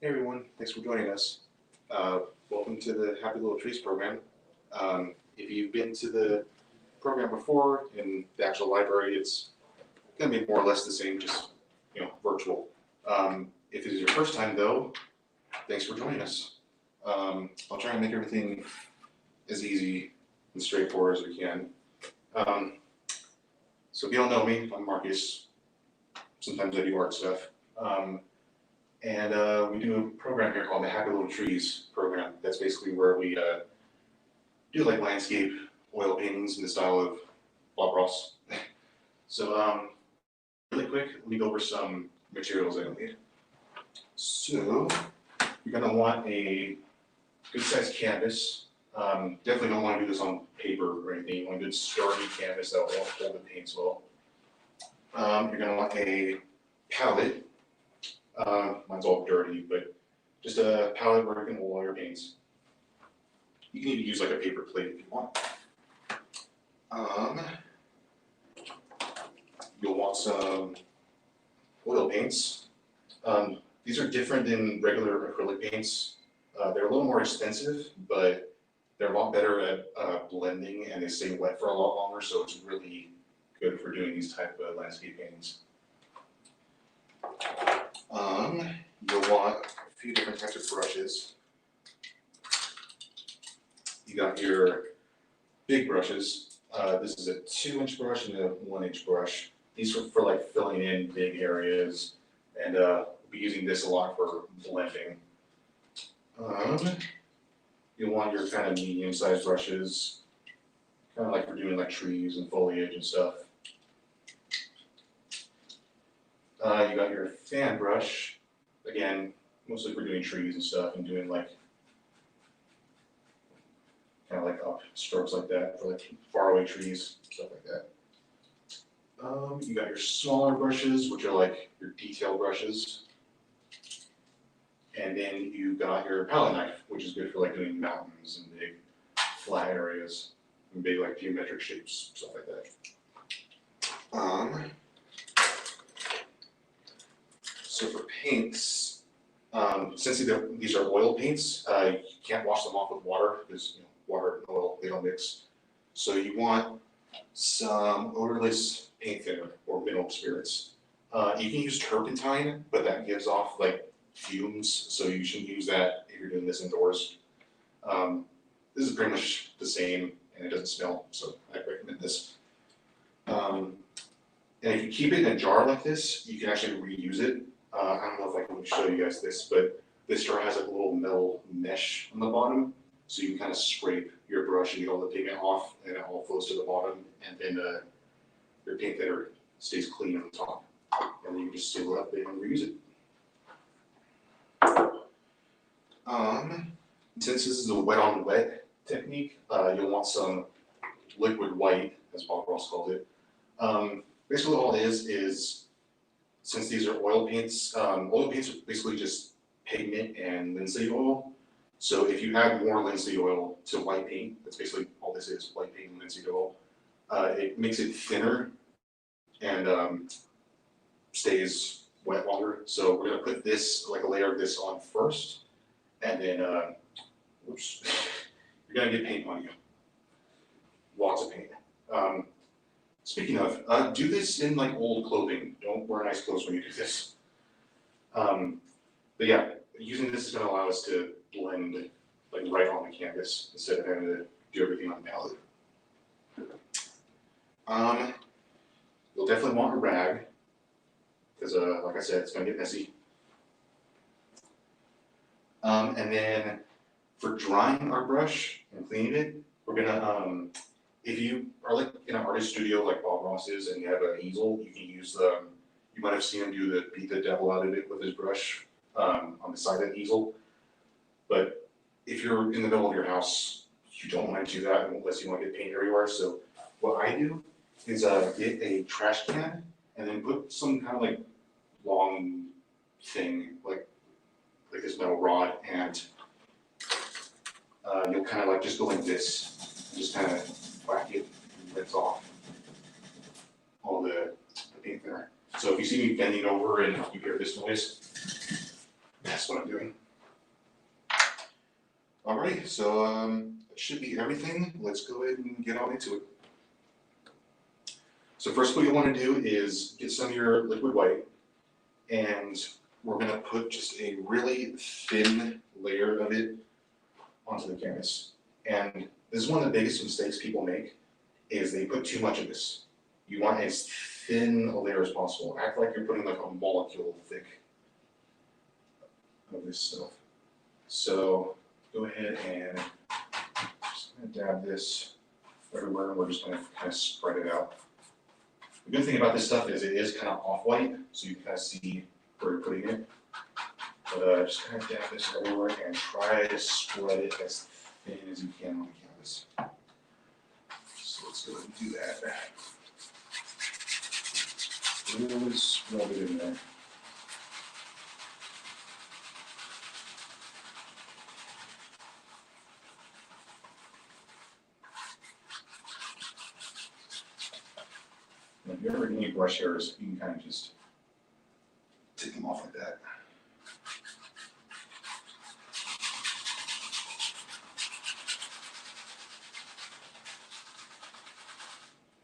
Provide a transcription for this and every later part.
Hey everyone, thanks for joining us. Welcome to the Happy Little Trees program. If you've been to the program before in the actual library, it's going to be more or less the same, just virtual. If it is your first time though, thanks for joining us. I'll try and make everything as easy and straightforward as we can. So if you don't know me, I'm Marcus. Sometimes I do art stuff. And we do a program here called the Happy Little Trees program. That's basically where we do like landscape oil paintings in the style of Bob Ross. So really quick, let me go over some materials that we need. So you're gonna want a good sized canvas. Definitely don't want to do this on paper or anything. You want a good sturdy canvas that will hold the paints well. You're gonna want a palette. Mine's all dirty, but just a palette where you can hold all your paints. You can even use like a paper plate if you want. You'll want some oil paints. These are different than regular acrylic paints. They're a little more expensive, but they're a lot better at blending and they stay wet for a lot longer, so it's really good for doing these type of landscape paintings. You'll want a few different types of brushes. You got your big brushes. This is a 2-inch brush and a 1-inch brush. These are for like filling in big areas, and we'll be using this a lot for blending. You'll want your kind of medium-sized brushes, kind of like for doing like trees and foliage and stuff. You got your fan brush, again, mostly for doing trees and stuff and doing like, kind of like up strokes like that for like faraway trees, stuff like that. You got your smaller brushes, which are like your detail brushes. And then you got your palette knife, which is good for like doing mountains and big flat areas and big like geometric shapes, stuff like that. So for paints, since these are oil paints, you can't wash them off with water because water and oil, they don't mix. So you want some odorless paint thinner or mineral spirits. You can use turpentine, but that gives off like fumes, so you shouldn't use that if you're doing this indoors. This is pretty much the same and it doesn't smell, so I recommend this. And if you keep it in a jar like this, you can actually reuse it. I don't know if I can show you guys this, but this jar has like a little metal mesh on the bottom, so you can kind of scrape your brush and get all the pigment off, and it all flows to the bottom, and then your paint thinner stays clean on the top, and then you can just seal it up and reuse it. Since this is a wet on wet technique, you'll want some liquid white, as Bob Ross called it. Basically all it is since these are oil paints are basically just pigment and linseed oil. So if you add more linseed oil to white paint, that's basically all this is, white paint and linseed oil, it makes it thinner and stays wet longer. So we're gonna put this, like a layer of this on first, and then, oops, you're gonna get paint on you. Lots of paint. Speaking of, do this in like old clothing. Don't wear nice clothes when you do this. But yeah, using this is going to allow us to blend like right on the canvas instead of having to do everything on the palette. You'll definitely want a rag because, like I said, it's going to get messy. And then for drying our brush and cleaning it, we're going to if you are like in an artist studio like Bob Ross is and you have an easel, you can use you might have seen him do the beat the devil out of it with his brush on the side of the easel. But if you're in the middle of your house, you don't want to do that unless you want to get paint everywhere. So what I do is get a trash can and then put some kind of like long thing, like this metal rod, and you'll kind of like just go like this and just kind of whack it and rinse off all the paint thinner. So if you see me bending over and you hear this noise, that's that's what I'm doing. Alrighty, so that should be everything. Let's go ahead and get on into it. So first what you want to do is get some of your liquid white, and we're going to put just a really thin layer of it onto the canvas. And this is one of the biggest mistakes people make, is they put too much of this. You want as thin a layer as possible. Act like you're putting like a molecule thick of this stuff. So go ahead and just gonna dab this everywhere, and we're just gonna kind of spread it out. The good thing about this stuff is it is kind of off-white, so you can kind of see where you're putting it. But just kind of dab this everywhere and try to spread it as thin as you can on the canvas. So let's go ahead and do that. Really rub it in there. And if you ever get any brush hairs, you can kind of just take them off like that.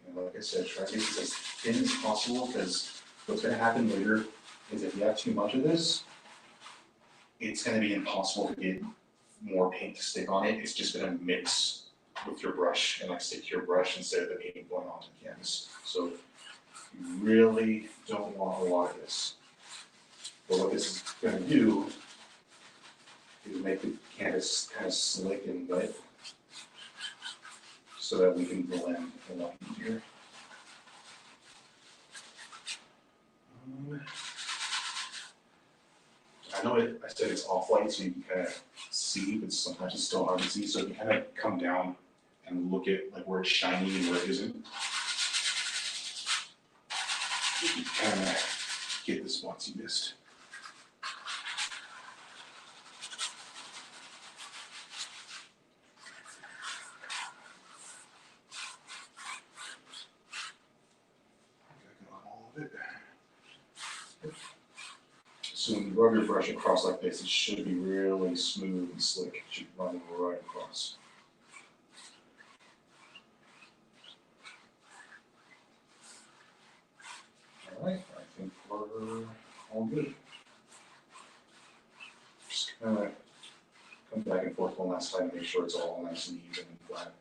And like I said, try to get this as thin as possible, because what's going to happen later is if you have too much of this, it's going to be impossible to get more paint to stick on it. It's just going to mix with your brush and like stick to your brush instead of the paint going onto the canvas. So you really don't want a lot of this. But what this is going to do is make the canvas kind of slick and wet, so that we can blend a lot easier. I know I said it's off-white, so you can kind of see, but sometimes it's still hard to see. So if you kind of come down and look at like where it's shiny and where it isn't, you can kind of get the spots you missed. So when you rub your brush across like this, it should be really smooth and slick. It should run right across. All right, I think we're all good. Just kind of come back and forth one last time to make sure it's all nice and even and flat.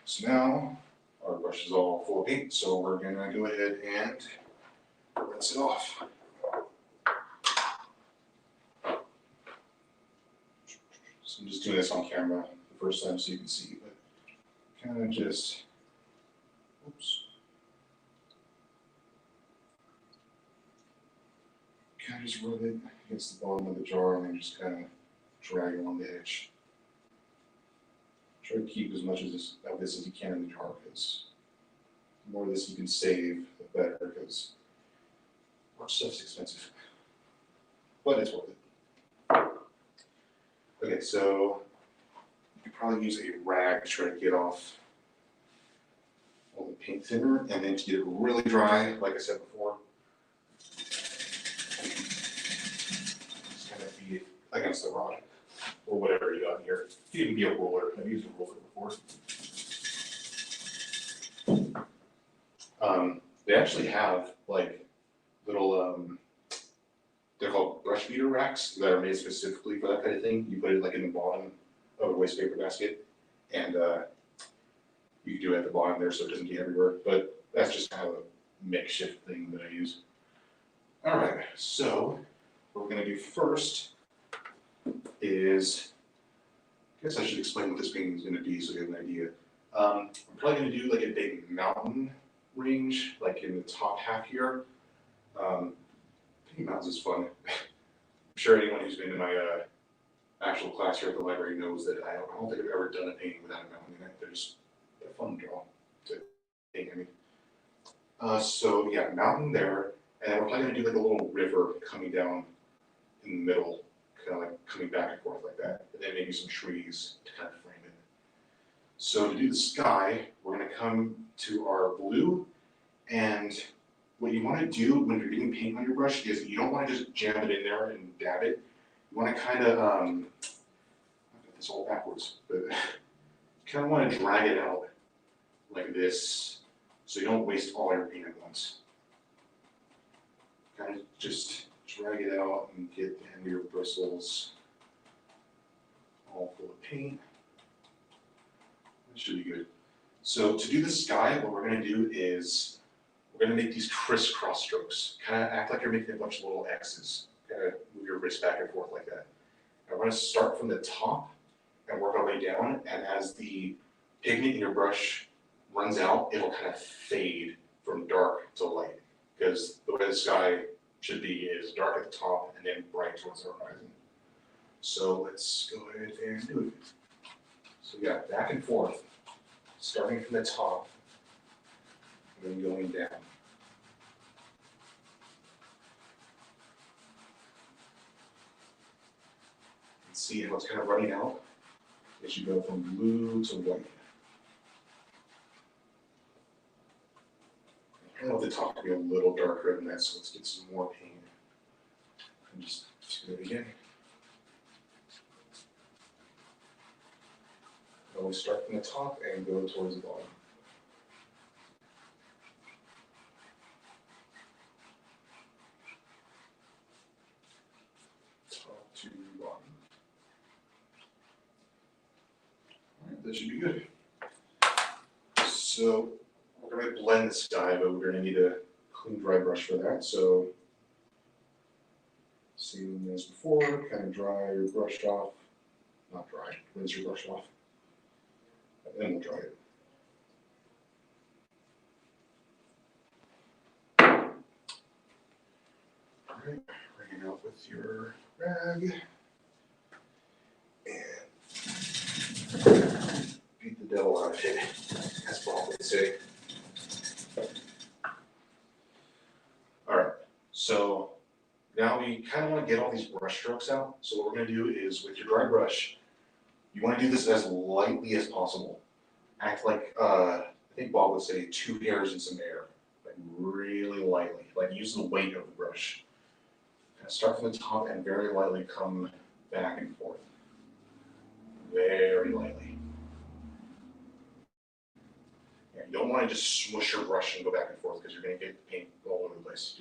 So now our brush is all full of paint, so we're gonna go ahead and rinse it off. So I'm just doing this on camera the first time so you can see, but kind of just, oops. Kind of just rub it against the bottom of the jar and then just kind of drag along the edge. Try to keep as much of this as you can in the jar, because the more of this you can save, the better, because much stuff's expensive. But it's worth it. Okay, so you could probably use a rag to try to get off all the paint thinner, and then to get it really dry, like I said before, just kind of beat it against the rod or whatever you got here. You can even be a roller. I've used a roller before. They actually have like little they're called brush beater racks that are made specifically for that kind of thing. You put it like in the bottom of a waste paper basket, and you can do it at the bottom there so it doesn't get everywhere. But that's just kind of a makeshift thing that I use. All right, so what we're gonna do first is, I guess I should explain what this painting is gonna be so you have an idea. I'm probably gonna do like a big mountain range, like in the top half here. Painting mountains is fun. I'm sure anyone who's been to my actual class here at the library knows that I don't think I've ever done a painting without a mountain in it. They're fun to draw, to paint, I mean. So yeah, mountain there, and then we're probably gonna do like a little river coming down in the middle, kind of like coming back and forth like that, and then maybe some trees to kind of frame it. So to do the sky, we're gonna come to our blue, and what you want to do when you're getting paint on your brush is you don't want to just jam it in there and dab it. You want to kind of, I've got this all backwards, but you kind of want to drag it out like this so you don't waste all your paint at once. Kind of just drag it out and get the end of your bristles all full of paint. That should be good. So to do the sky, what we're going to do is we're going to make these crisscross strokes. Kind of act like you're making a bunch of little X's. Kind of move your wrist back and forth like that. And we're going to start from the top and work our way down. And as the pigment in your brush runs out, it'll kind of fade from dark to light. Because the way the sky should be is dark at the top and then bright towards the horizon. So let's go ahead and do it. So yeah, back and forth, starting from the top and then going down. And see how it's kind of running out as you go from blue to white. I want the top to be a little darker than that, so let's get some more paint. And just do it again. Always start from the top and go towards the bottom. Top to bottom. All right, that should be good. So we're going to blend the sky, but we're going to need a clean dry brush for that. So same as before, kind of dry your brush off. Not dry, rinse your brush off. And then we'll dry it. All right, bring it out with your rag. And beat the devil out of it, as Bob would say. All right, so now we kind of want to get all these brush strokes out. So what we're going to do is with your dry brush, you want to do this as lightly as possible. Act like, I think Bob would say 2 hairs in some air, like really lightly, like use the weight of the brush. Kind of start from the top and very lightly come back and forth. Very lightly. Yeah, you don't want to just smush your brush and go back and forth because you're going to get paint all over the place.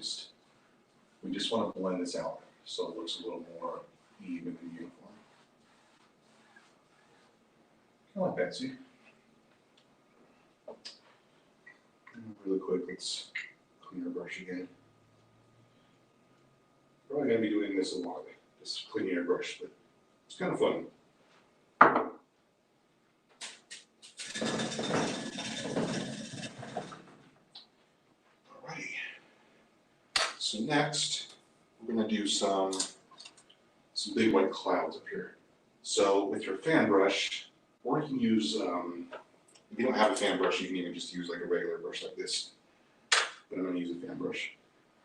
We just want to blend this out so it looks a little more even and uniform. Kind of like Betsy. Really quick, let's clean our brush again. Probably going to be doing this a lot, just cleaning your brush, but it's kind of fun. Alrighty. So next, we're going to do some big white clouds up here. So with your fan brush, or you can use, if you don't have a fan brush, you can even just use like a regular brush like this. But I'm going to use a fan brush.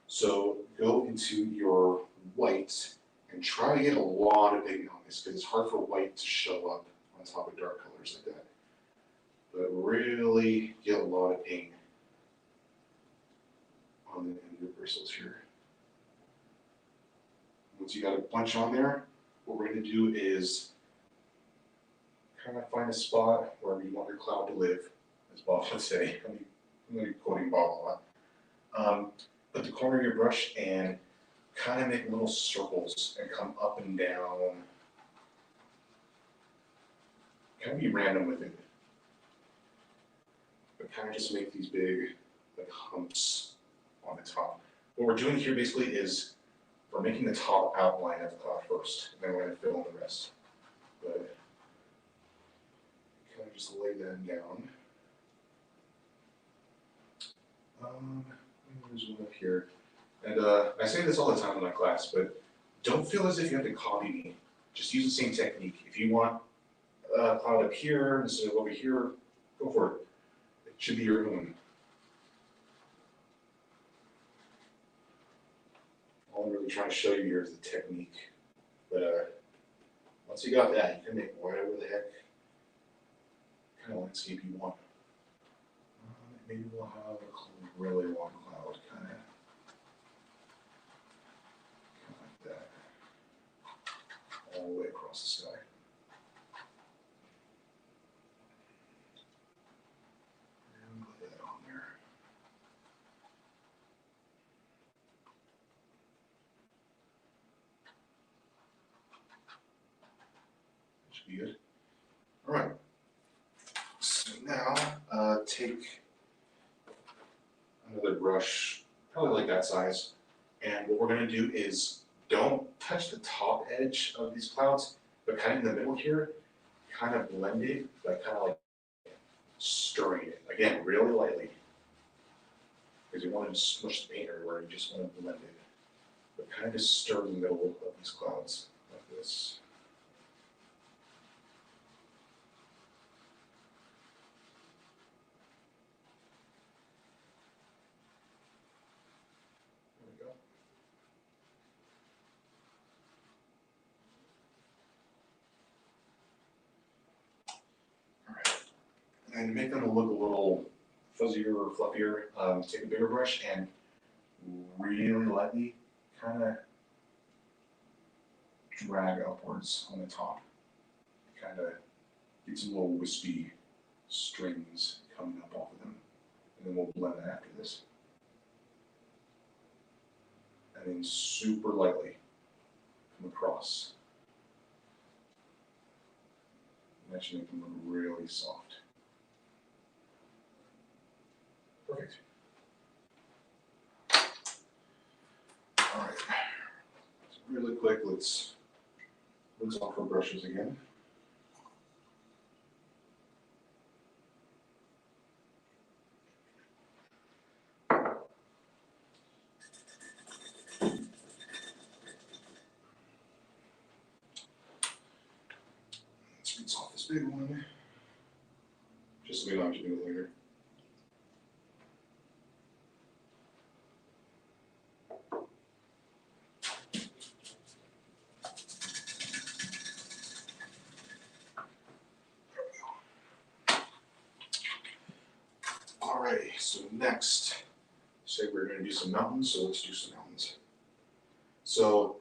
So go into your white and try to get a lot of pigment on this because it's hard for white to show up on top of dark colors like that. But really get a lot of paint on the end of your bristles here. Once you got a bunch on there, what we're going to do is kind of find a spot where you want your cloud to live, as Bob would say. I'm going to be quoting Bob a lot. Put the corner of your brush and kind of make little circles and come up and down. Kind of be random with it. But kind of just make these big like humps on the top. What we're doing here basically is we're making the top outline of the cloud first, and then we're going to fill in the rest. But kind of just lay that down. There's one up here. And I say this all the time in my class, but don't feel as if you have to copy me. Just use the same technique. If you want a cloud up here instead of over here, go for it. It should be your own. All I'm really trying to show you here is the technique. But once you got that, you can make whatever the heck kind of landscape you want. Maybe we'll have a really long cloud, kind of. across the sky. And put that on there. That should be good. All right. So now take another brush, probably like that size. And what we're gonna do is don't touch the top edge of these clouds, but kind of in the middle here, kind of blend it, like kind of like stirring it. Again, really lightly. Because you want to smush the paint everywhere, you just want to blend it. But kind of just stir the middle of these clouds, like this. There we go. All right. And to make them look a little fuzzier or fluffier, take a bigger brush and really lightly kind of drag upwards on the top. Kind of get some little wispy strings coming up off of them. And then we'll blend that after this. And then super lightly come across. And that should make them look really soft. Perfect. All right. So really quick, let's rinse off our brushes again. Let's rinse off this big one, just so we don't have to do it later. Alrighty, so next, say we're going to do some mountains, so let's do some mountains. So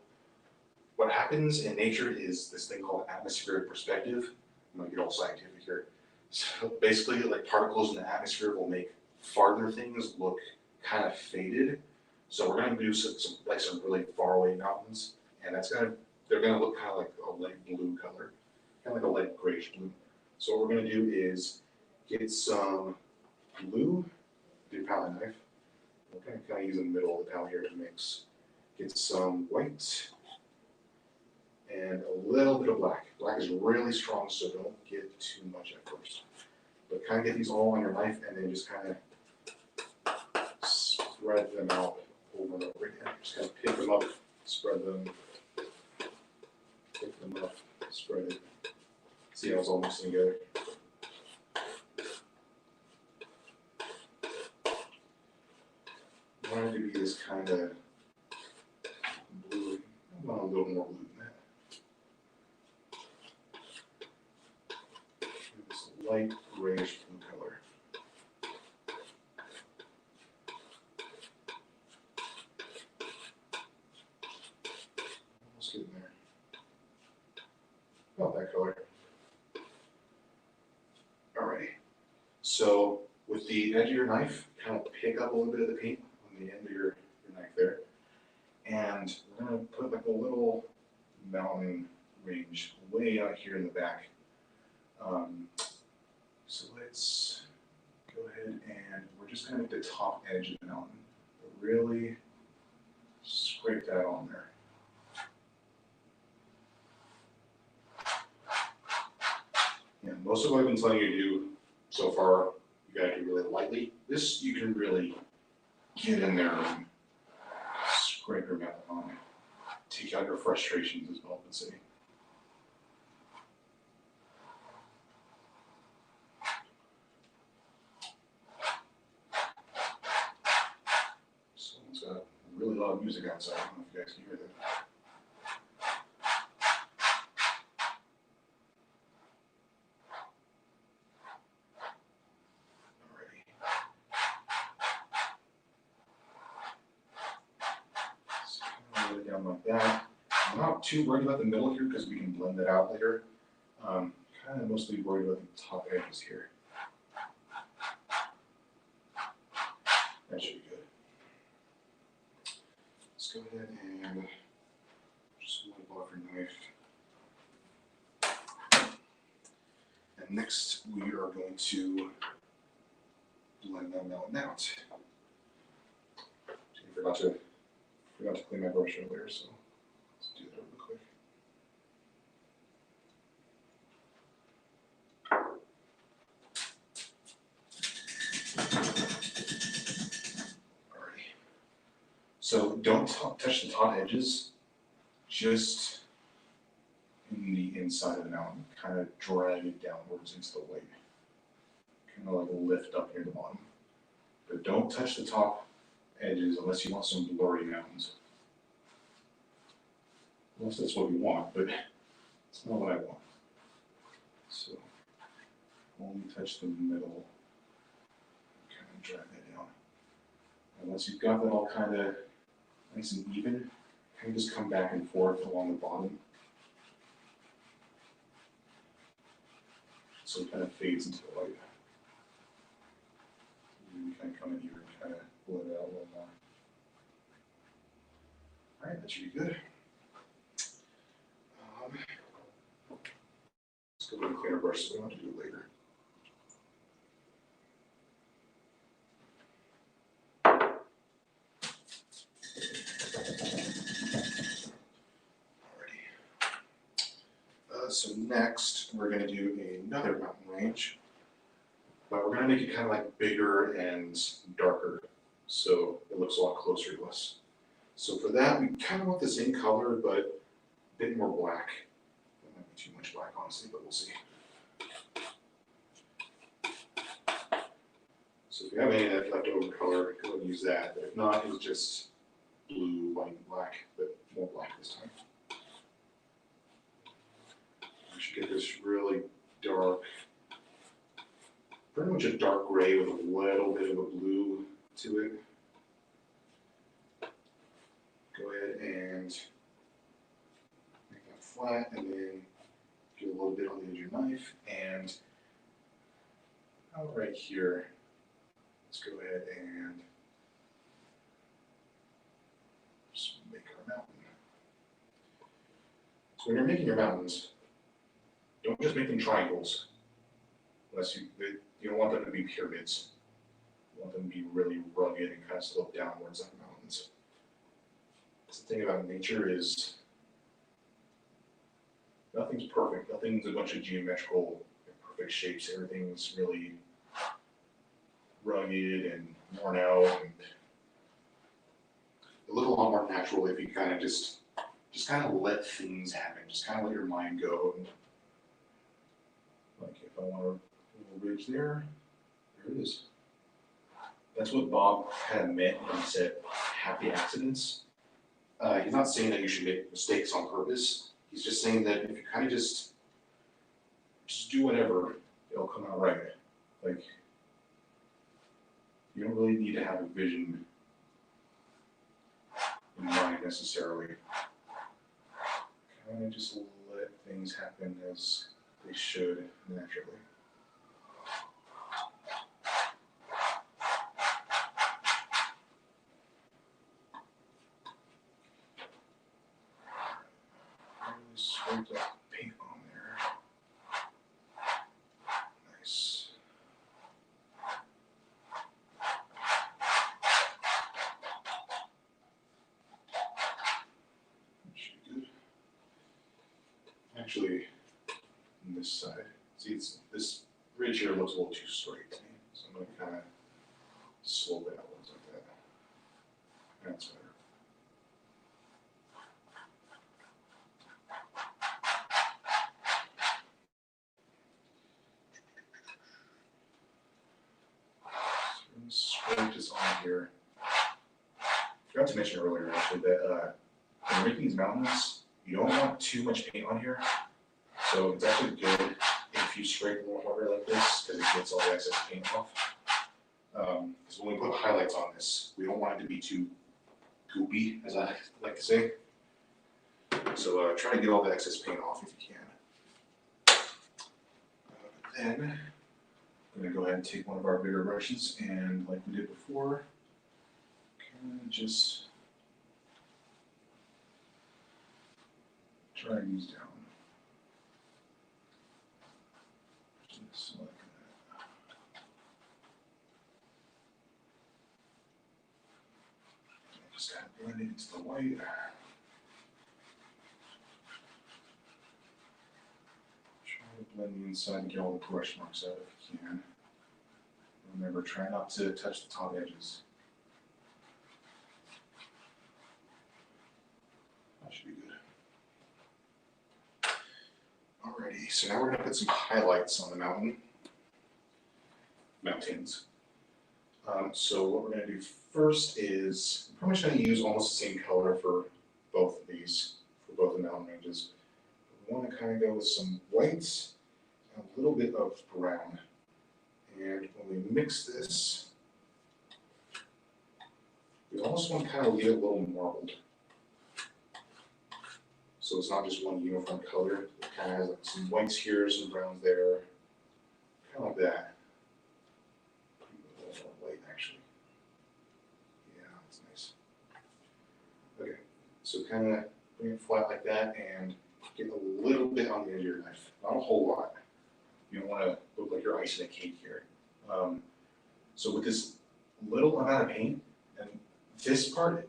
what happens in nature is this thing called atmospheric perspective. I'm going to get all scientific here. So basically, like particles in the atmosphere will make farther things look kind of faded. So we're going to do some really far away mountains, and they're going to look kind of like a light blue color, kind of like a light grayish blue. So what we're going to do is get some blue with your palette knife. We're going to kind of use the middle of the palette here to mix. Get some white and a little bit of black. Black is really strong, so don't get too much at first. But kind of get these all on your knife and then just kind of spread them out over and over again. Just kind of pick them up, spread them, pick them up, spread it. See how it's all mixing together. I want it to be this kind of blue. I want a little more blue than that. This light grayish blue color. Almost getting there. About that color. Alrighty. So with the edge of your knife, kind of pick up a little bit of the paint on the end of your knife there. And we're going to put like a little mountain range way out here in the back. So let's go ahead and we're just going to make the top edge of the mountain. Really scrape that on there. Yeah, most of what I've been telling you to do so far, you gotta do really lightly. This you can really get in there and scrape your mouth on it. Take out your frustrations, as Bob would say. Someone's got really loud music outside. I don't know if you guys can hear that. Down like that. I'm not too worried about the middle here because we can blend that out later. Kind of mostly worried about the top edges here. That should be good. Let's go ahead and just wipe off your knife. And next we are going to blend that melon out. Forgot to clean my brush earlier, so let's do that real quick. Alrighty. So don't touch the top edges, just in the inside of the mountain. Kind of drag it downwards into the white. Kind of like lift up near the bottom. But don't touch the top edges unless you want some blurry mountains. Unless that's what you want, but it's not what I want. So only touch the middle, kind of drag that down. And once you've got that all kind of nice and even, kind of just come back and forth along the bottom. So it kind of fades into the light. And you kind of come in here and kind of pull it out a little more. All right, that should be good. Let's go with a cleaner brush so we don't have to do it later. Alrighty. So next, we're going to do another mountain range, but we're going to make it kind of like bigger and darker, so it looks a lot closer to us. So for that, we kind of want the same color, but a bit more black. That might be too much black, honestly, but we'll see. So if you have any of that leftover color, go ahead and use that. But if not, it's just blue, white, and black, but more black this time. We should get this really dark, pretty much a dark gray with a little bit of a blue to it. Go ahead and make that flat, and then get a little bit on the edge of your knife, and out right here, let's go ahead and just make our mountain. So when you're making your mountains, don't just make them triangles, unless you don't want them to be pyramids. You want them to be really rugged and kind of slope downwards like mountains. The thing about nature is nothing's perfect. Nothing's a bunch of geometrical, perfect shapes. Everything's really rugged and worn out, and it look a lot more natural if you kind of just kind of let things happen. Just kind of let your mind go. And like if I want a little ridge there it is. That's what Bob kind of meant when he said happy accidents. He's not saying that you should make mistakes on purpose. He's just saying that if you kind of just do whatever, it'll come out right. Like, you don't really need to have a vision in mind necessarily. Kind of just let things happen as they should naturally. Scraped up paint on there. Nice. That should be good. Actually, on this side, see, this ridge here looks a little too straight to me, so I'm going to kind of slope it outwards like that. That's better. Scrape this on here. Forgot to mention earlier actually that when you're making these mountains, you don't want too much paint on here. So it's actually good if you scrape a little harder like this because it gets all the excess paint off. Because when we put highlights on this, we don't want it to be too goopy, as I like to say. So try to get all the excess paint off if you can. Then I'm going to go ahead and take one of our bigger brushes and, like we did before, kind of just try and use down. Just like that. Just kind of blend it into the white. Blend the inside and get all the brush marks out if you can. Remember, try not to touch the top edges. That should be good. Alrighty, so now we're going to put some highlights on the mountains. So what we're going to do first is, I'm probably going to use almost the same color for both of these, for both the mountain ranges. We want to kind of go with some whites, a little bit of brown. And when we mix this, we almost want to kind of get it a little marbled. So it's not just one uniform color. It kind of has like some whites here, some browns there, kind of like that. A little more white actually. Yeah, that's nice. Okay, so kind of bring it flat like that and get a little bit on the edge of your knife. Not a whole lot. You don't want to look like you're icing a cake here. So with this little amount of paint, and this part,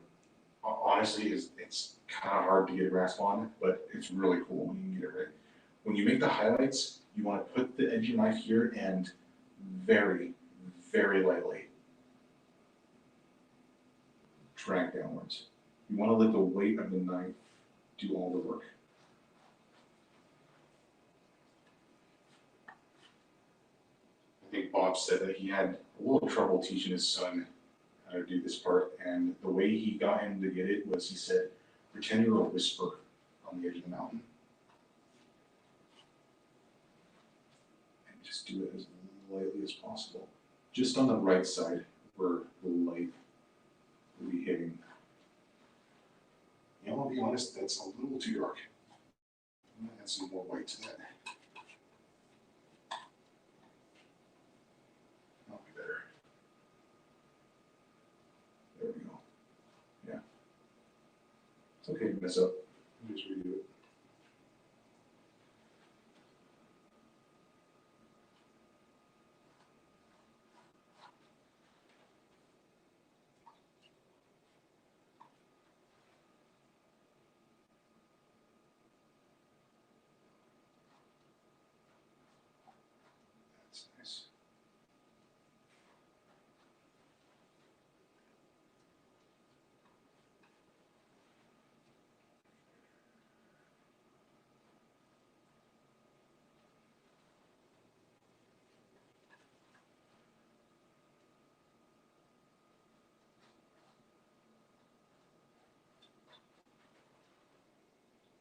honestly, it's kind of hard to get a grasp on, but it's really cool when you can get it right. When you make the highlights, you want to put the edge of your knife here and very, very lightly drag downwards. You want to let the weight of the knife do all the work. I think Bob said that he had a little trouble teaching his son how to do this part, and the way he got him to get it was he said, pretend you're a whisper on the edge of the mountain. And just do it as lightly as possible. Just on the right side where the light will be hitting. You know, I'll be honest, that's a little too dark. I'm gonna add some more white to that. That'll be better. There we go. Yeah. It's okay to mess up. Just redo it. That's nice.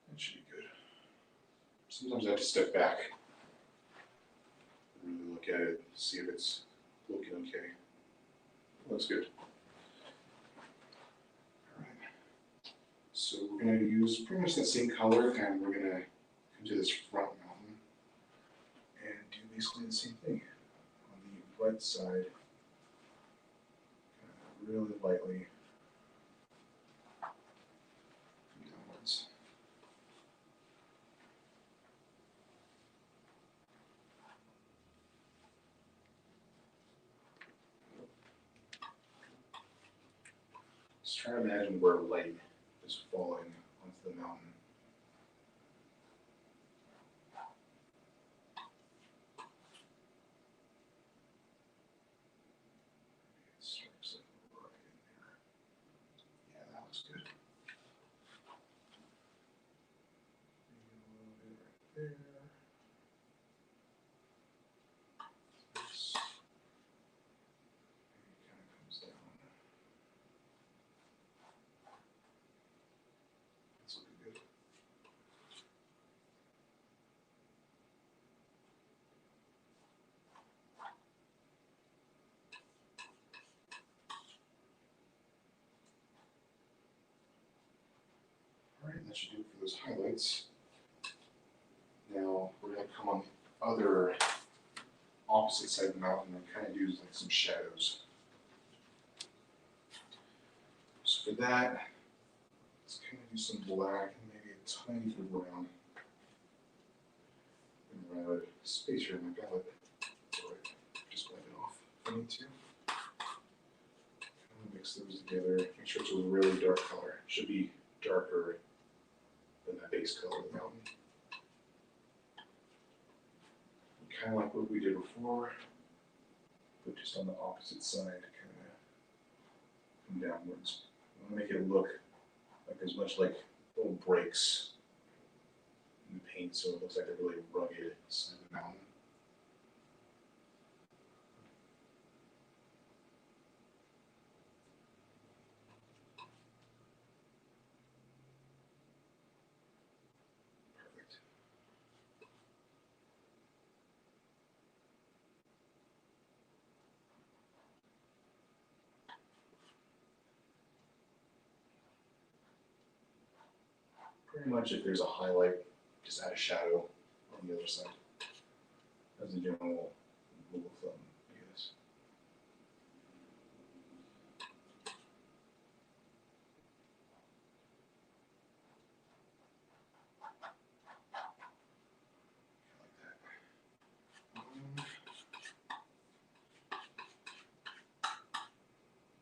That should be good. Sometimes I have to step back and really look at it, see if it's looking okay. Looks good. Alright. So we're going to use pretty much that same color, and we're going to come to this front mountain and do basically the same thing. On the right side, really lightly downwards. Just try to imagine where light is falling onto the mountain. It strikes it right in there. Yeah, that looks good. Maybe a little bit right there. This. Maybe it kind of comes down. that should do it for those highlights. Now we're gonna come on the other opposite side of the mountain and kind of do like some shadows. So for that, let's kind of do some black and maybe a tiny bit of brown. And run out of space here in my palette. So I just wipe it off if I need to. Kind of mix those together. Make sure it's a really dark color. It should be darker than that base color of the mountain. Kind of like what we did before, but just on the opposite side, kind of come downwards. I want to make it look like there's much like little breaks in the paint, so it looks like a really rugged side of the mountain. Perfect. Pretty much if there's a highlight, just add a shadow on the other side. As a general rule of thumb, I guess.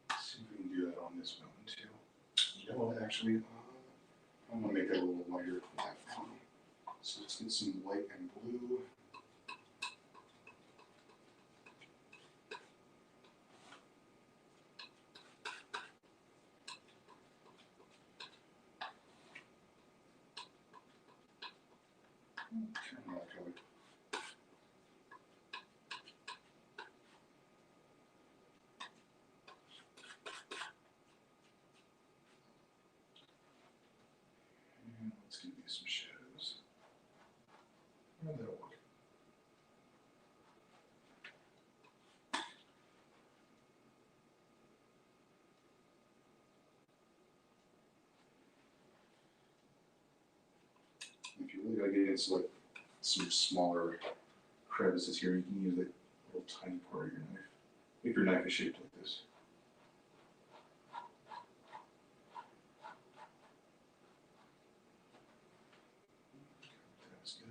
Let's see if we can do that on this mountain too. You know what, actually, I'm going to make that a little lighter for that one. So let's get some white and blue. Kind of like color. And let's give these some shadows. And that'll work. If you really gotta get into like some smaller crevices here, you can use a little tiny part of your knife. If your knife is shaped like this. That's good.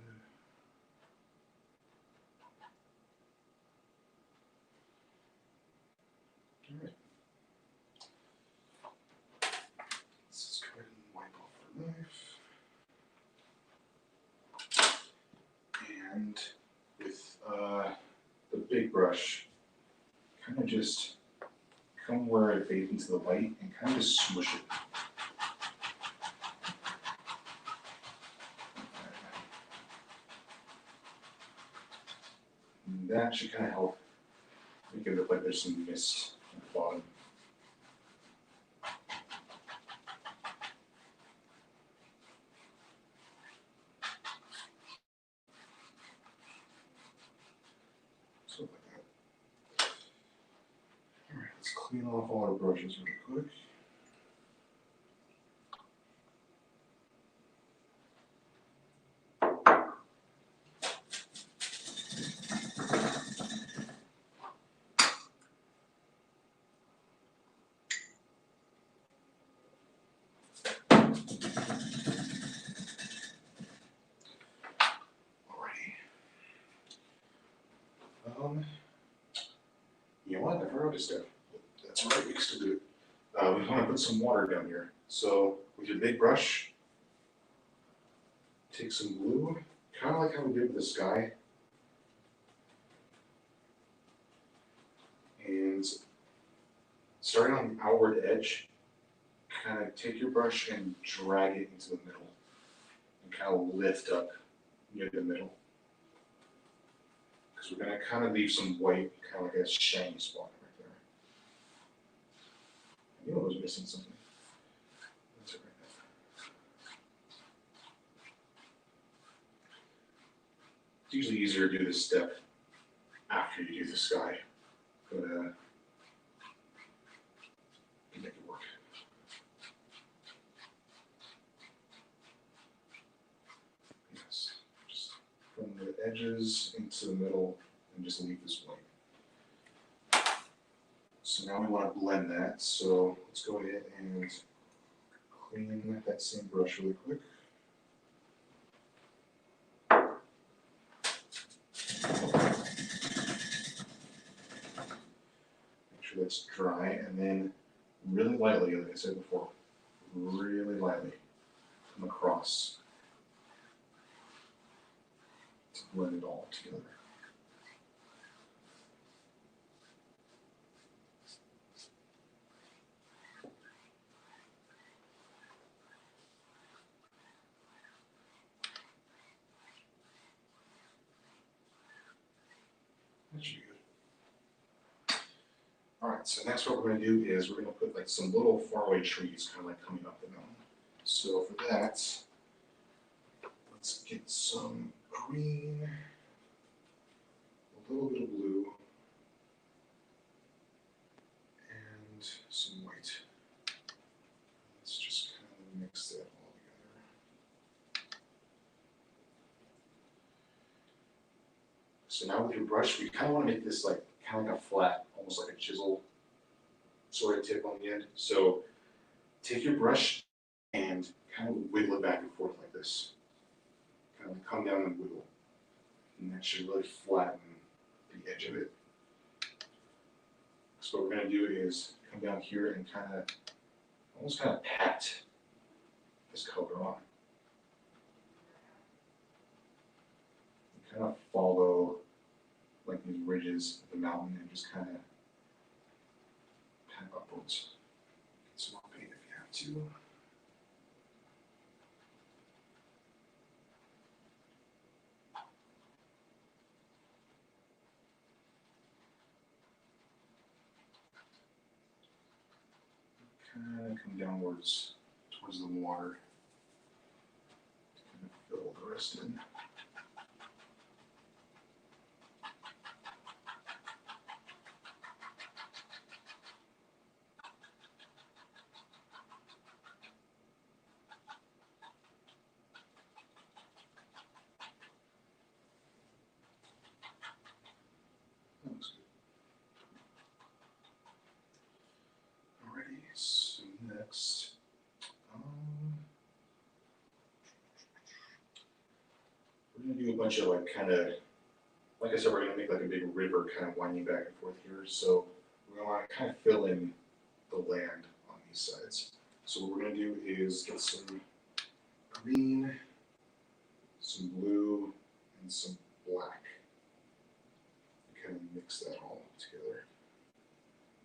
All right. Let's just go ahead and wipe off the knife. And with the big brush, kind of just come where it fades into the white and kind of just smush it. And that should kind of help make it look like there's some mist at the bottom. So like that. All right, let's clean off all our brushes really quick. You know what? I forgot to step. That's all right, we can still do it. We want to put some water down here. So with your big brush, take some blue, kind of like how we did with the sky. And starting on the outward edge, kind of take your brush and drag it into the middle. And kind of lift up near the middle. Because we're going to kind of leave some white, kind of like a shiny spot right there. I knew I was missing something. That's it right there. It's usually easier to do this step after you do the sky, but you can make it work. edges into the middle and just leave this white. So now we want to blend that, so let's go ahead and clean that same brush really quick. Make sure that's dry, and then really lightly, like I said before, really lightly come across to blend it all together. That should be good. All right, so next what we're going to do is we're going to put like some little faraway trees kind of like coming up the mountain. So for that, let's get some green, a little bit of blue, and some white. Let's just kind of mix that all together. So now with your brush, we kind of want to make this like kind of like a flat, almost like a chisel sort of tip on the end. So take your brush and kind of wiggle it back and forth like this. Kind of come down and wiggle. And that should really flatten the edge of it. So what we're going to do is come down here and kind of, almost kind of pat this color on. And kind of follow like these ridges of the mountain and just kind of pat upwards. Get some more paint if you have to. Kind of come downwards towards the water to kind of fill the rest in. That looks good. Alrighty, so next, we're gonna do a bunch of like kind of, like I said, we're gonna make like a big river kind of winding back and forth here. So we're gonna want to kind of fill in the land on these sides. So what we're gonna do is get some green, some blue, and some black. And kind of mix that all together.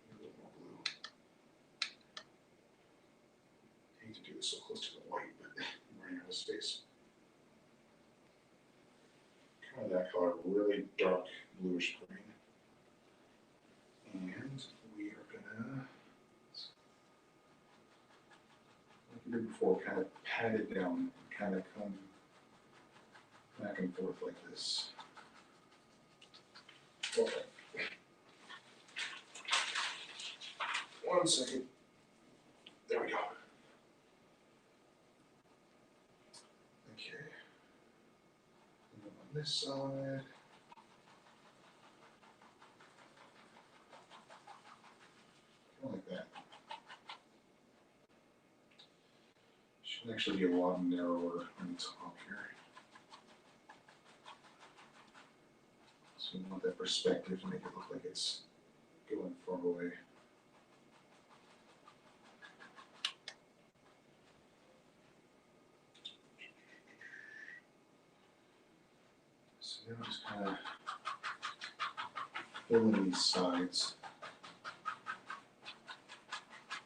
A little more blue. I hate to do this so close to the white, but I'm running out of space. Kind of that color, really dark bluish green. And we are gonna, like we did before, kind of pat it down, kind of come back and forth like this. Okay. One second. There we go. Okay. And then on this side. Kind of like that. Should actually be a lot narrower on the top here. So we want that perspective to make it look like it's going far away. So now just kind of fill in these sides.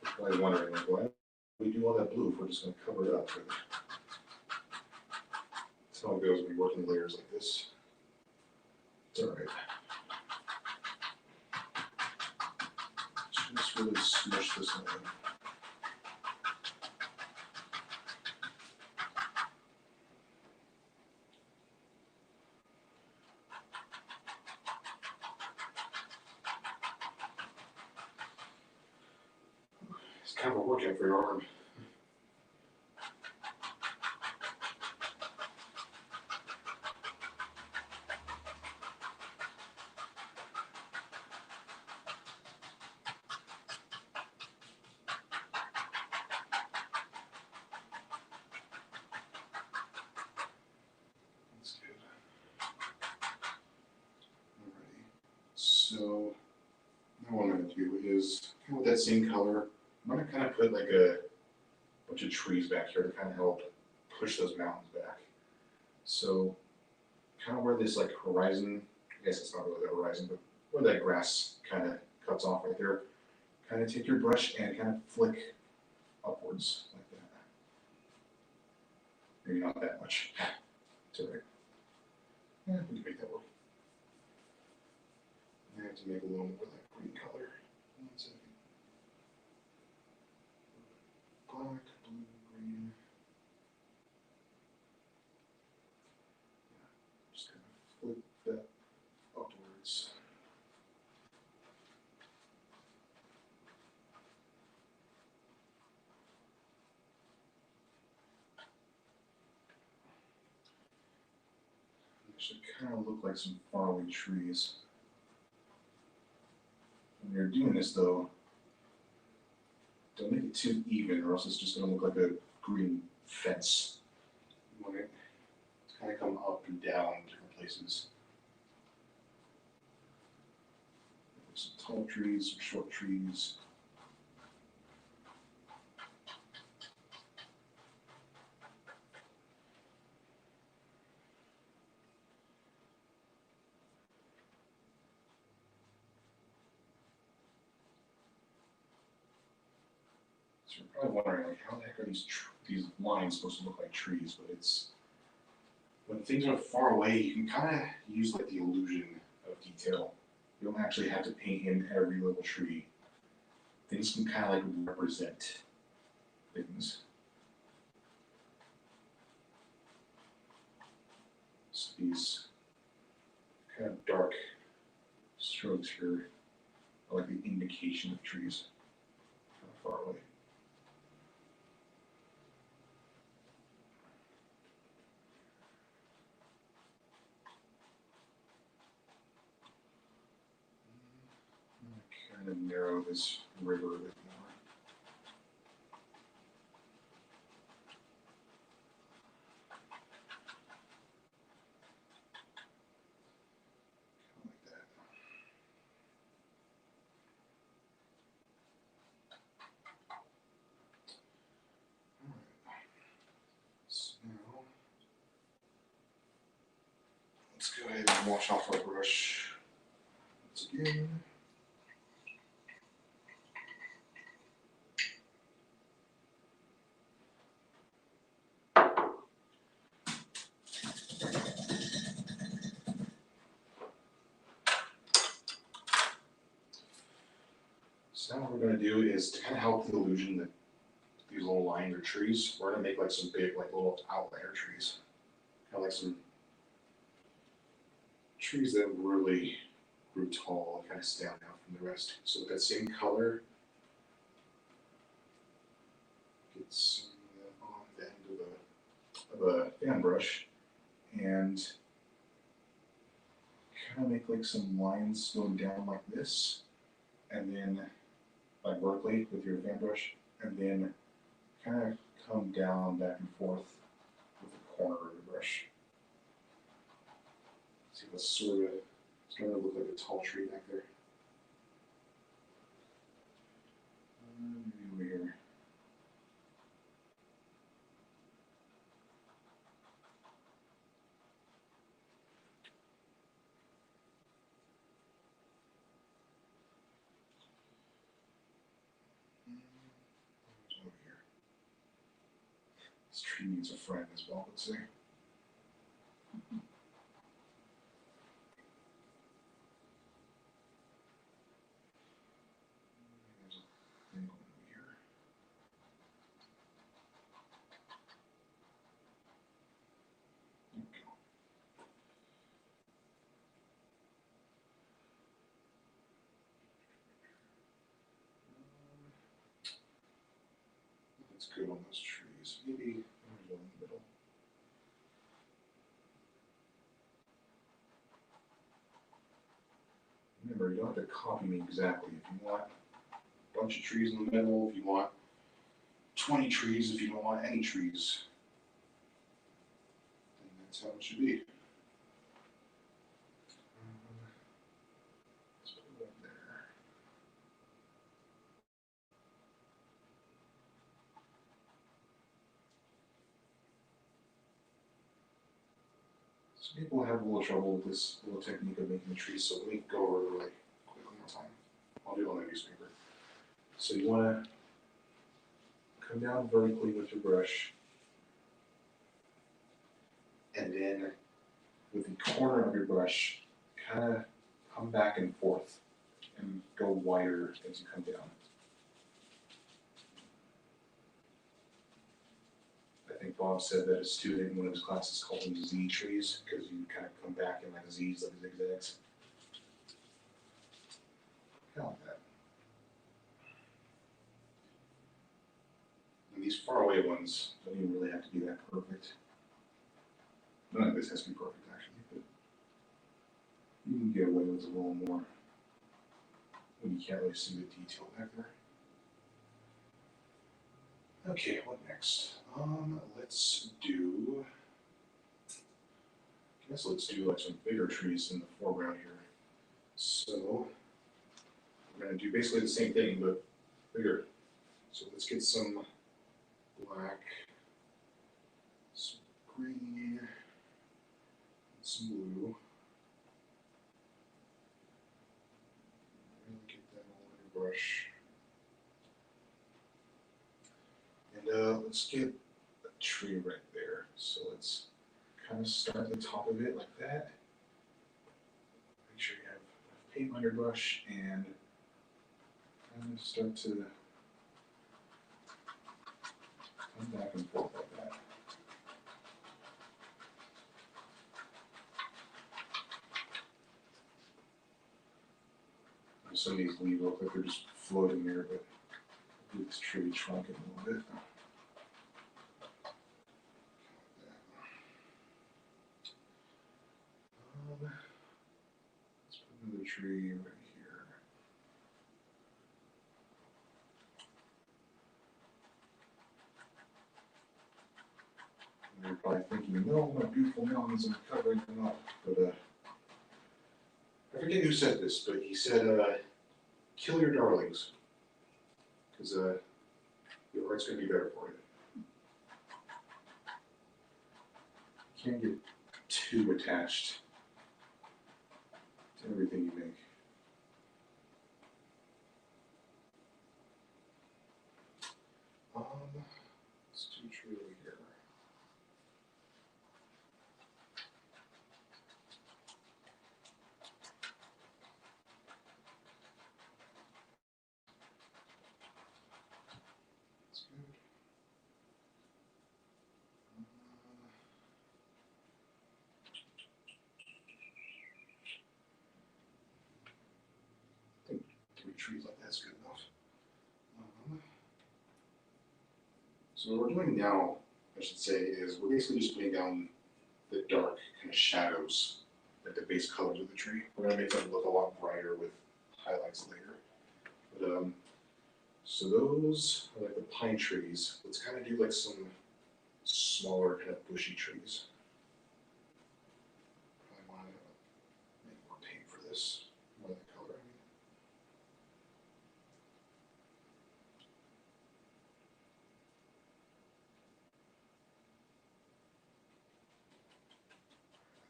You're probably wondering, like, why do we do all that blue if we're just going to cover it up? But that's how it goes when you work in layers like this. It's all right. Just really smush this in. It's kind of a workout for your arm. So now what I'm going to do is, kind of with that same color, I'm going to kind of put like a bunch of trees back here to kind of help push those mountains back. So kind of where this like horizon, I guess it's not really the horizon, but where that grass kind of cuts off right there, kind of take your brush and kind of flick upwards like that. Maybe not that much. It's all right. Yeah, we can make that work. I have to make a little more like green color. 1 second. Black, blue, green. Just kind of flip that upwards. It should kind of look like some faraway trees. When you're doing this though, don't make it too even or else it's just going to look like a green fence. You want it to kind of come up and down in different places. Some tall trees, some short trees. So you're probably wondering, like, how the heck are these lines supposed to look like trees? But it's when things are far away, you can kind of use like the illusion of detail. You don't actually have to paint in every little tree. Things can kind of like represent things. So these kind of dark strokes here are like the indication of trees kind of far away. Kind of narrow this river a bit more. Like that. Alright. So now let's go ahead and wash off our brush once again. So now what we're going to do is to kind of help the illusion that these little lines are trees, we're going to make like some big, like little outlier trees. Kind of like some trees that really grew tall and kind of stand out from the rest. So with that same color, get some of that on the end of a fan brush and kind of make like some lines going down like this, and then like vertically with your fan brush, and then kind of come down back and forth with the corner of the brush. See, that's sort of, it's going to look like a tall tree back there. Maybe over here. Over here. This tree needs a friend as well, let's say. There's a thing over here. There we go. That's good on those trees. Maybe one in the middle. Remember, you don't have to copy me exactly. If you want a bunch of trees in the middle, if you want 20 trees, if you don't want any trees, then that's how it should be. Let's put Some people have a little trouble with this little technique of making the trees, so let me go over it really quick one more time. I'll do it on the newspaper. So you want to come down vertically with your brush, and then with the corner of your brush, kind of come back and forth and go wider as you come down. I think Bob said that a student in one of his classes called them Z trees because you kind of come back in like Z's, like zigzags. Kind of like that. And these far away ones don't even really have to be that perfect. None of this has to be perfect actually, but you can get away with a little more when you can't really see the detail back there. Okay, what next? Let's do, I guess let's do like some bigger trees in the foreground here. So we're gonna do basically the same thing, but bigger. So let's get some black, some green, and some blue. Really get that all in your brush. And let's get a tree right there. So let's kind of start at the top of it like that. Make sure you have enough paint on your brush and kind of start to come back and forth like that. Some of these leaves look like they're just floating there, but this tree shrunk it a little bit. Let's put another tree right here. And you're probably thinking, no, my beautiful mountains, I'm covering them up. But I forget who said this, but he said, kill your darlings, because your art's going to be better for it. You can't get too attached to everything you make. Let's do a tree over here. That's good. I think 3 trees like that's good enough. So what we're doing now, I should say, is we're basically just putting down the dark kind of shadows, like the base colors of the tree. We're going to make them look a lot brighter with highlights later. But so those are like the pine trees. Let's kind of do like some smaller kind of bushy trees. Probably want to make more paint for this, more of the color. I mean.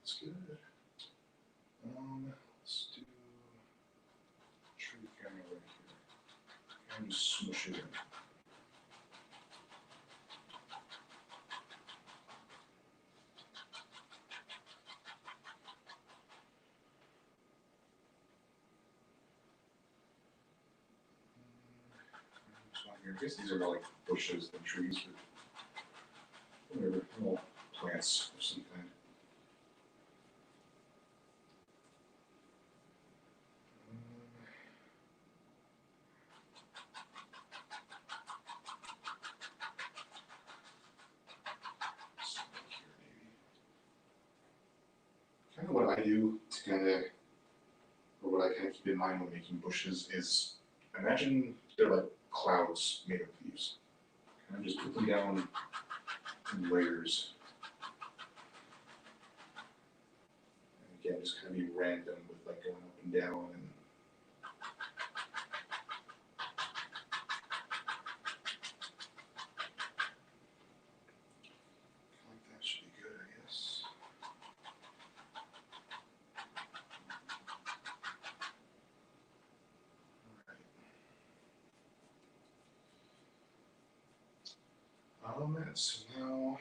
That's good. Let's do tree camera right here. And smush it in. I guess these are more like bushes than trees, but whatever, little plants of some kind. Kind of what I do to kind of, or what I kind of keep in mind when making bushes is, imagine they're like clouds made of leaves. Kind of just put them down in layers. And again, just kind of be random with like going up and down and like that should be good, I guess. So now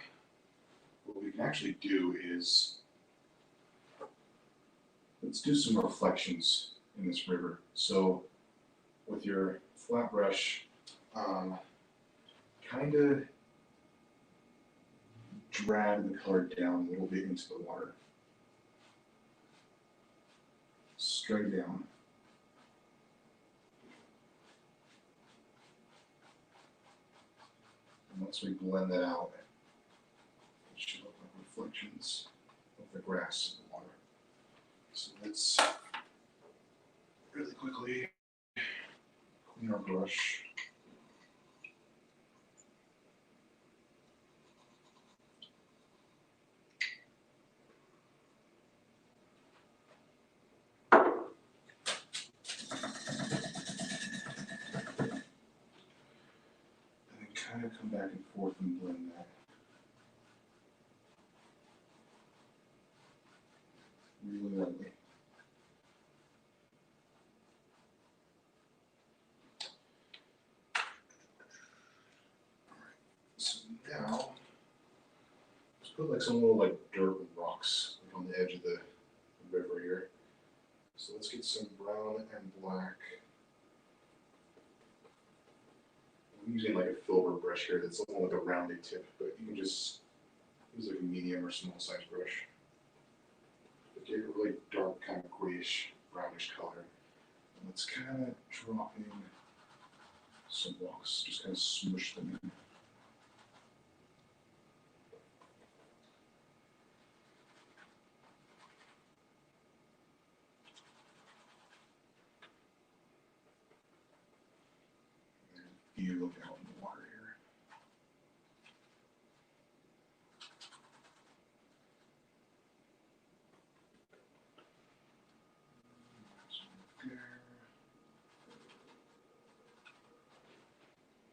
what we can actually do is let's do some reflections in this river. So with your flat brush, kind of drag the color down a little bit into the water. Straight down. And once we blend that out, it should look like reflections of the grass in the water. So let's really quickly clean our brush. And then kind of come back and forth and blend that. Really lightly. Alright, so now let's put like some little like dirt and rocks like on the edge of the river here. So let's get some brown and black. I'm using like a filbert brush here that's almost like a rounded tip, but you can just use like a medium or small size brush. But get a really dark kind of grayish, brownish color. And let's kind of drop in some rocks, just kind of smush them in. And you look out in the water here.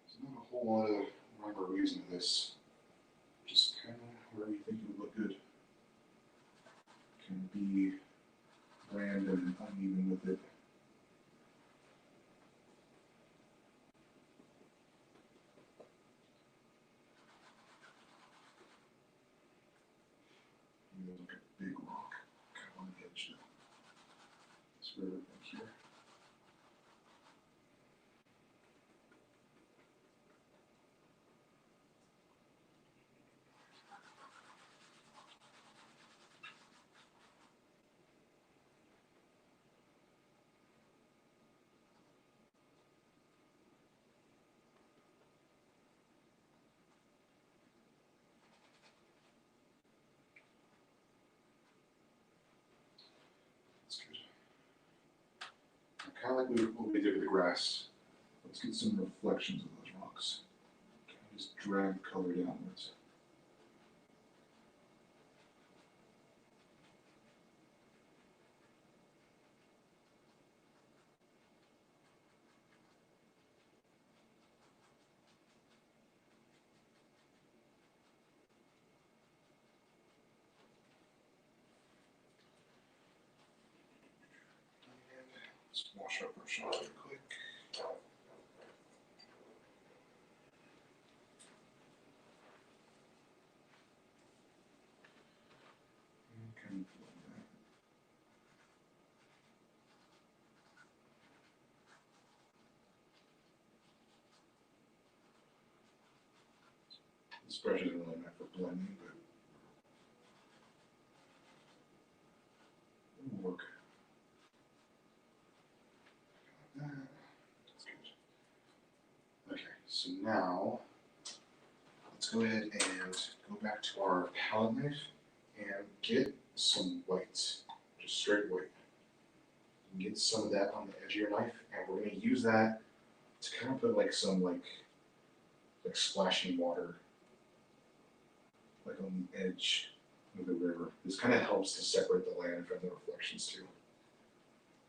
There's not a whole lot of rhyme or reason to this. Just kind of where you think it would look good. Can be random and uneven with it. Maybe like a big rock kind of on the edge of this river back here. That's good. Kind of like what we did with the grass. Let's get some reflections of those rocks. Kind of just drag the color downwards. And let's wash our brush off real quick. And kind of blend that. This brush isn't really meant for blending, but it will work. Like that. That's good. Okay, so now let's go ahead and go back to our palette knife and get some white, just straight white. And get some of that on the edge of your knife, and we're going to use that to kind of put like some like splashing water like on the edge of the river. This kind of helps to separate the land from the reflections too.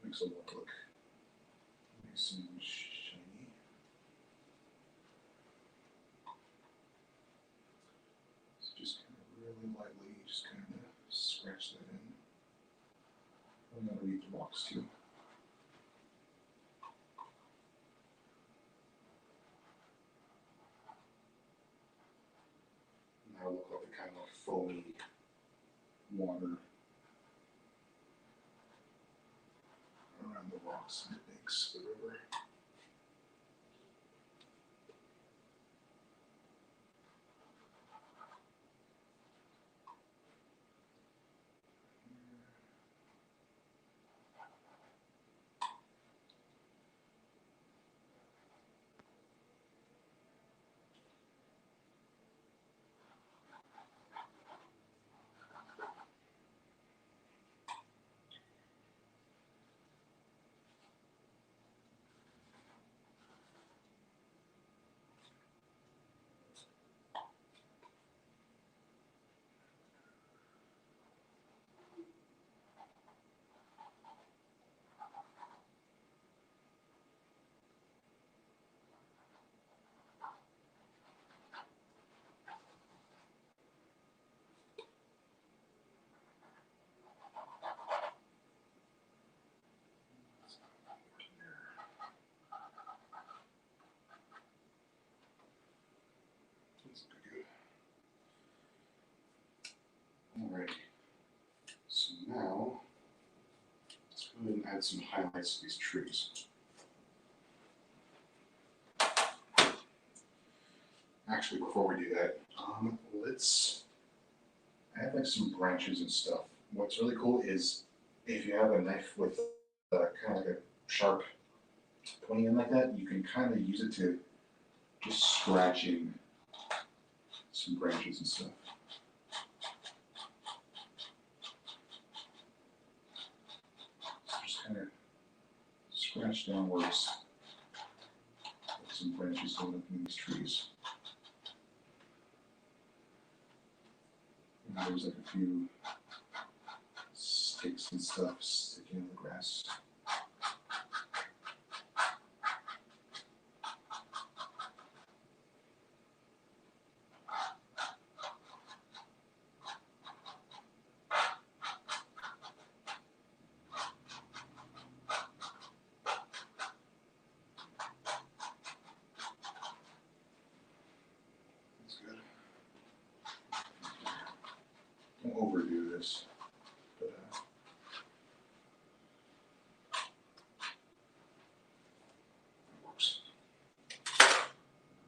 Makes the look nice and shiny. So just kind of really lightly, just kind of scratch that in. I'm going to read the rocks too. foamy water around the rocks and the banks of the river. Alright, so now let's go ahead and add some highlights to these trees. Actually, before we do that, let's add like some branches and stuff. What's really cool is if you have a knife with kind of like a sharp pointy end like that, you can kind of use it to just scratch in some branches and stuff. So just kind of scratch downwards with some branches going up in these trees. And there's like a few sticks and stuff sticking in the grass. Don't overdo this, but it works.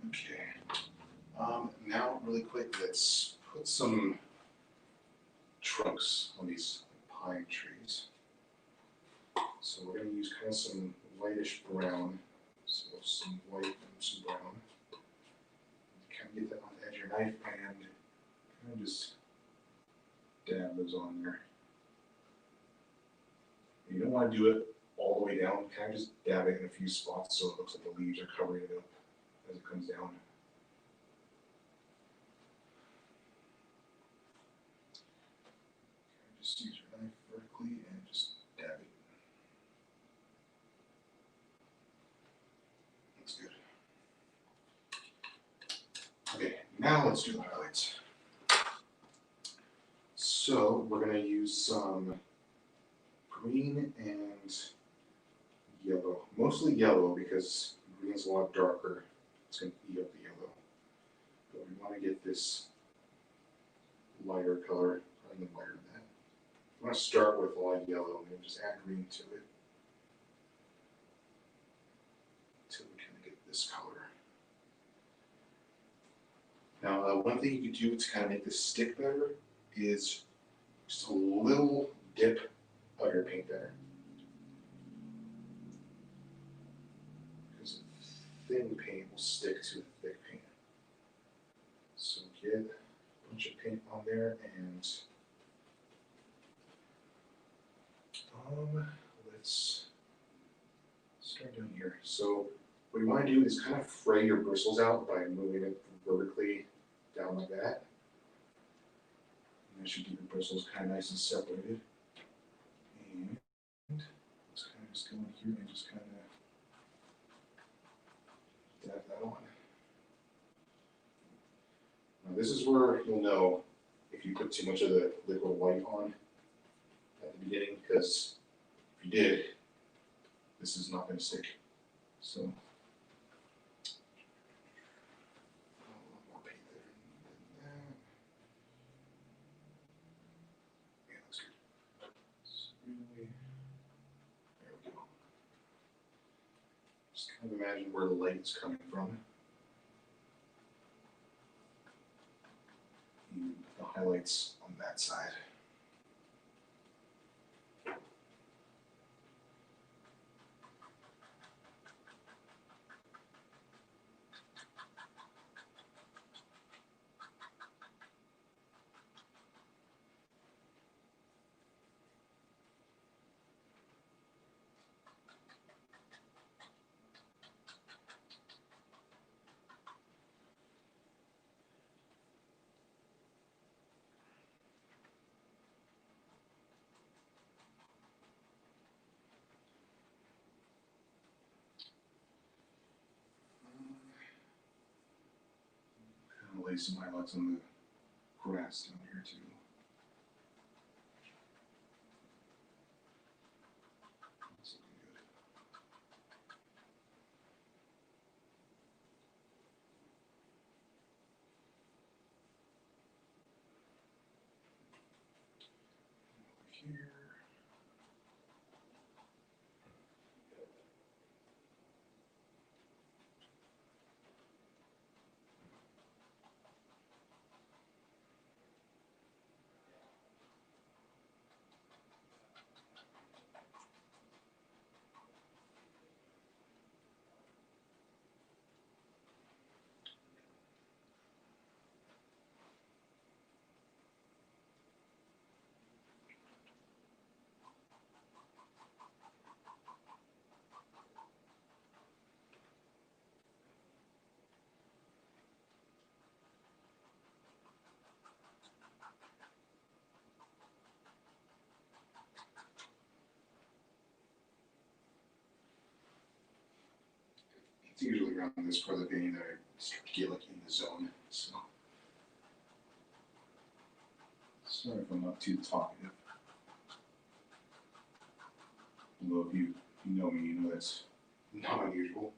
Okay. Now, really quick, let's put some trunks on these pine trees. So we're going to use kind of some whitish brown, so some white and some brown. Kind of get that on the edge of your knife and kind of just dab those on there. You don't want to do it all the way down, kind of just dab it in a few spots so it looks like the leaves are covering it up as it comes down. Just use your knife vertically and just dab it. That's good. Okay, now let's do the highlights. So we're going to use some green and yellow, mostly yellow because green's a lot darker. It's going to eat up the yellow. But we want to get this lighter color, probably lighter than that. We want to start with light yellow and then just add green to it until we kind of get this color. Now, one thing you could do to kind of make this stick better is just a little dip of your paint thinner. Because thin paint will stick to thick paint. So get a bunch of paint on there and let's start down here. So what you want to do is kind of fray your bristles out by moving it vertically down like that. And that should keep your bristles kind of nice and separated. And let's kind of just go in here and just kind of dab that on. Now this is where you'll know if you put too much of the liquid white on at the beginning, because if you did, this is not going to stick. So, a little more paint there than that. kind of imagine where the light is coming from. And the highlights on that side. Kind of lay some highlights on the grass down here too. That's looking good. Over here. It's usually around this part of the painting that I start to get like in the zone. So sorry if I'm not too talkative. Although if you know me, you know that's not unusual.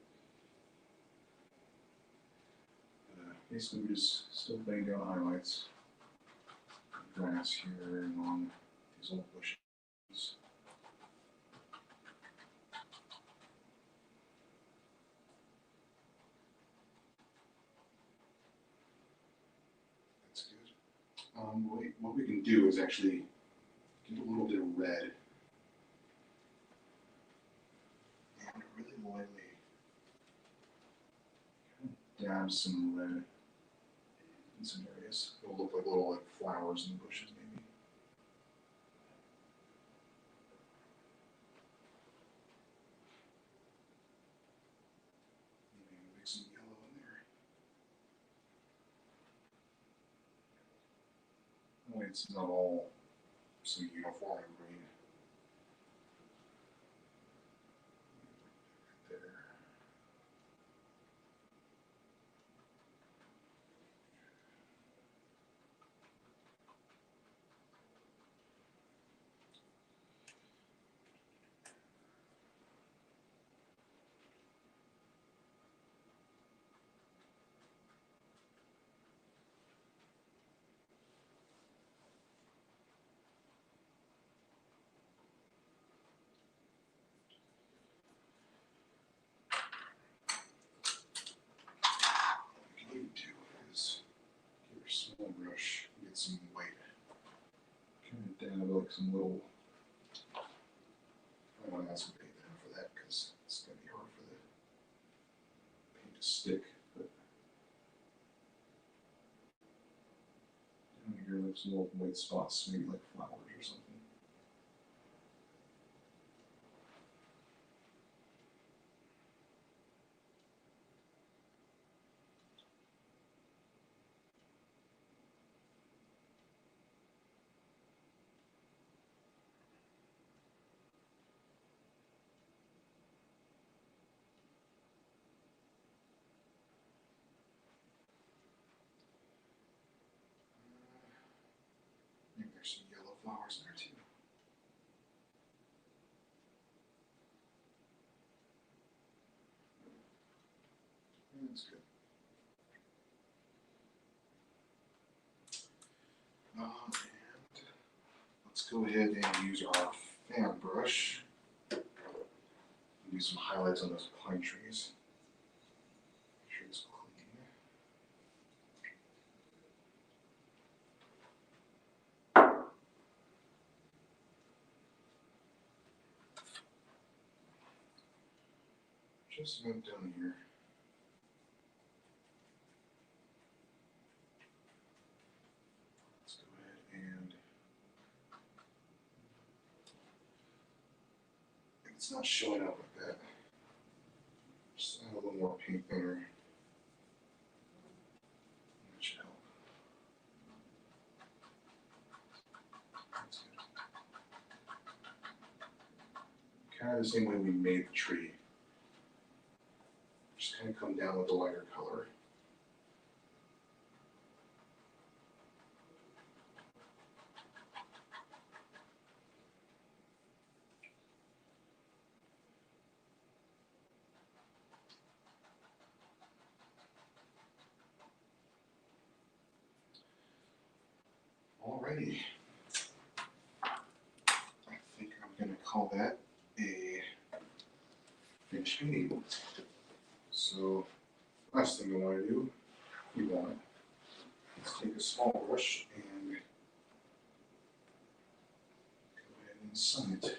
Basically, we're just still laying down highlights. Grass here and on these old bushes. That's good. What we can do is actually get a little bit of red and really lightly dab some red in some areas. It'll look like little flowers in the bushes, maybe. Maybe mix some yellow in there. That way it's not all so uniform and green. Right there. What you can do is get your small brush, get some white, kind of dab like some little. I want to add some paint down for that because it's going to be hard for the paint to stick. But down here, there's little white spots, maybe like flowers or something. Maybe there's some yellow flowers in there too. That's good. And let's go ahead and use our fan brush. do some highlights on those pine trees. Make sure it's clean. Just about done here. Let's go ahead and it's not showing up like that. Just add a little more paint there. That should help. That's good. Kind of the same way we made the tree. Just kind of come down with a lighter color. Alrighty. I think I'm gonna call that a finished painting. So, last thing we want to do, let's take a small brush and go ahead and sun it.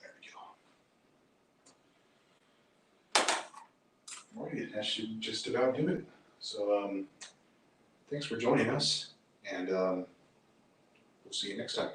There we go. Alright, that should just about do it. So, thanks for joining us, and we'll see you next time.